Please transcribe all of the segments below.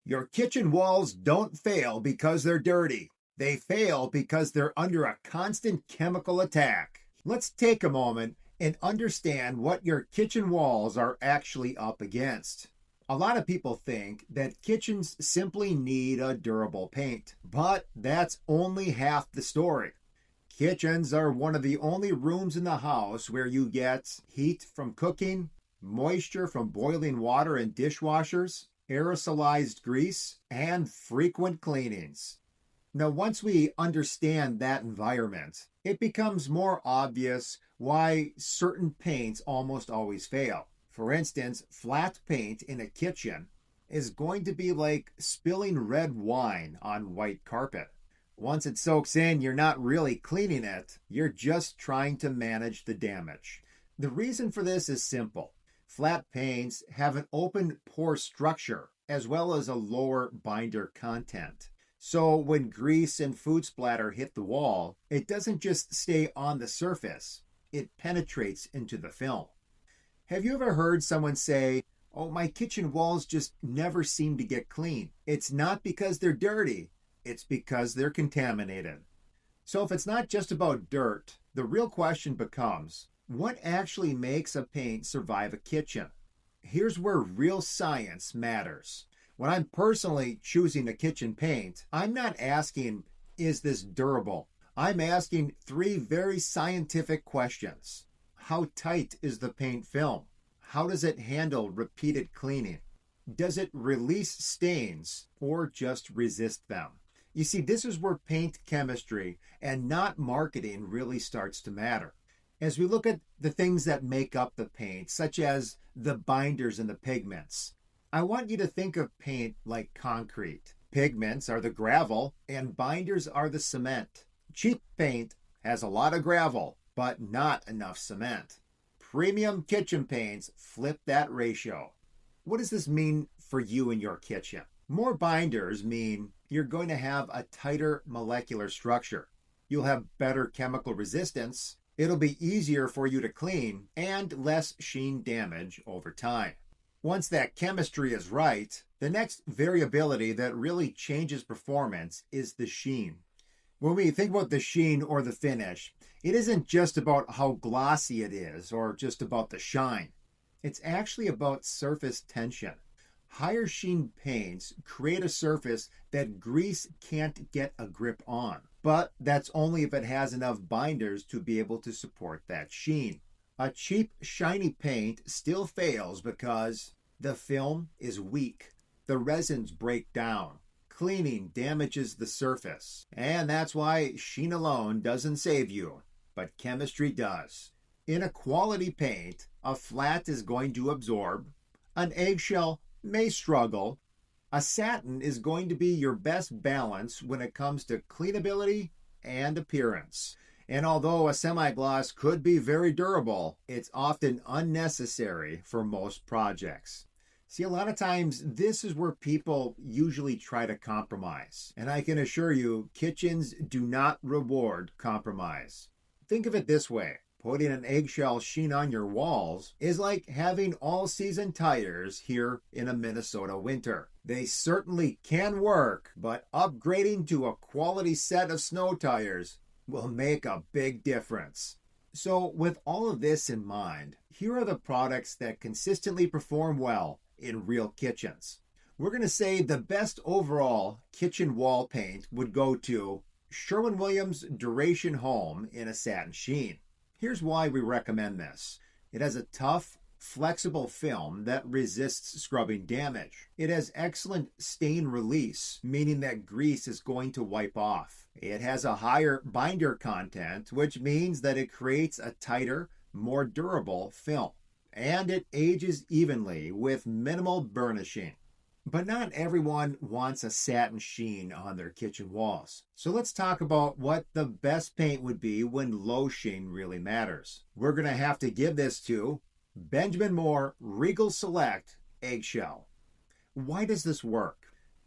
Your kitchen walls don't fail because they're dirty. They fail because they're under a constant chemical attack. Let's take a moment and understand what your kitchen walls are actually up against. A lot of people think that kitchens simply need a durable paint, but that's only half the story. Kitchens are one of the only rooms in the house where you get heat from cooking, moisture from boiling water in dishwashers, aerosolized grease, and frequent cleanings. Now, once we understand that environment, it becomes more obvious why certain paints almost always fail. For instance, flat paint in a kitchen is going to be like spilling red wine on white carpet. Once it soaks in, you're not really cleaning it, you're just trying to manage the damage. The reason for this is simple. Flat paints have an open pore structure as well as a lower binder content. So when grease and food splatter hit the wall, it doesn't just stay on the surface, it penetrates into the film. Have you ever heard someone say, "Oh, my kitchen walls just never seem to get clean"? It's not because they're dirty, it's because they're contaminated. So if it's not just about dirt, the real question becomes, what actually makes a paint survive a kitchen? Here's where real science matters. When I'm personally choosing a kitchen paint, I'm not asking, is this durable? I'm asking three very scientific questions. How tight is the paint film? How does it handle repeated cleaning? Does it release stains or just resist them? You see, this is where paint chemistry and not marketing really starts to matter. As we look at the things that make up the paint, such as the binders and the pigments, I want you to think of paint like concrete. Pigments are the gravel and binders are the cement. Cheap paint has a lot of gravel, but not enough cement. Premium kitchen paints flip that ratio. What does this mean for you in your kitchen? More binders mean you're going to have a tighter molecular structure. You'll have better chemical resistance. It'll be easier for you to clean and less sheen damage over time. Once that chemistry is right, the next variability that really changes performance is the sheen. When we think about the sheen or the finish, it isn't just about how glossy it is or just about the shine. It's actually about surface tension. Higher sheen paints create a surface that grease can't get a grip on, but that's only if it has enough binders to be able to support that sheen. A cheap, shiny paint still fails because the film is weak. The resins break down. Cleaning damages the surface. And that's why sheen alone doesn't save you, but chemistry does. In a quality paint, a flat is going to absorb. An eggshell may struggle. A satin is going to be your best balance when it comes to cleanability and appearance. And although a semi-gloss could be very durable, it's often unnecessary for most projects. See, a lot of times this is where people usually try to compromise. And I can assure you, kitchens do not reward compromise. Think of it this way. Putting an eggshell sheen on your walls is like having all-season tires here in a Minnesota winter. They certainly can work, but upgrading to a quality set of snow tires will make a big difference. So with all of this in mind, here are the products that consistently perform well in real kitchens. We're going to say the best overall kitchen wall paint would go to Sherwin-Williams Duration Home in a satin sheen. Here's why we recommend this. It has a tough, flexible film that resists scrubbing damage. It has excellent stain release, meaning that grease is going to wipe off. It has a higher binder content, which means that it creates a tighter, more durable film. And it ages evenly with minimal burnishing. But not everyone wants a satin sheen on their kitchen walls. So let's talk about what the best paint would be when low sheen really matters. We're going to have to give this to Benjamin Moore Regal Select Eggshell. Why does this work?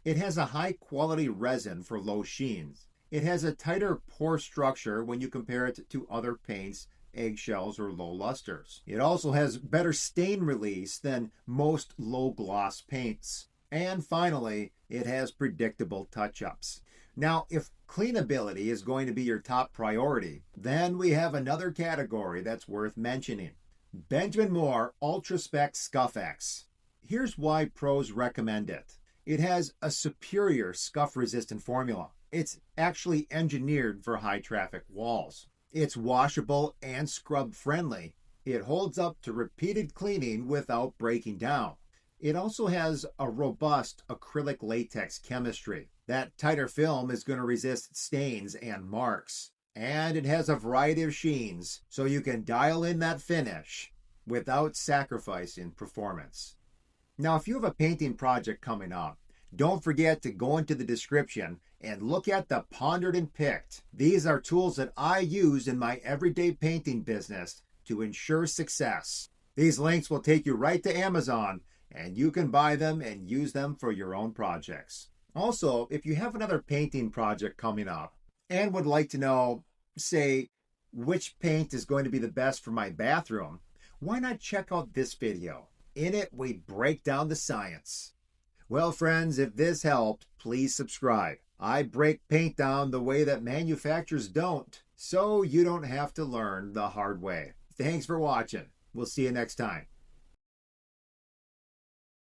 It has a high quality resin for low sheens. It has a tighter pore structure when you compare it to other paints, eggshells, or low lusters. It also has better stain release than most low gloss paints. And finally, it has predictable touch-ups. Now, if cleanability is going to be your top priority, then we have another category that's worth mentioning. Benjamin Moore Ultra Spec SCUFF-X. Here's why pros recommend it. It has a superior scuff-resistant formula. It's actually engineered for high-traffic walls. It's washable and scrub-friendly. It holds up to repeated cleaning without breaking down. It also has a robust acrylic latex chemistry. That tighter film is going to resist stains and marks. And it has a variety of sheens, so you can dial in that finish without sacrificing performance. Now, if you have a painting project coming up, don't forget to go into the description and look at the Pondered and Picked. These are tools that I use in my everyday painting business to ensure success. These links will take you right to Amazon, and you can buy them and use them for your own projects. Also, if you have another painting project coming up and would like to know, say, which paint is going to be the best for my bathroom, why not check out this video? In it, we break down the science. Well, friends, if this helped, please subscribe. I break paint down the way that manufacturers don't, so you don't have to learn the hard way. Thanks for watching. We'll see you next time.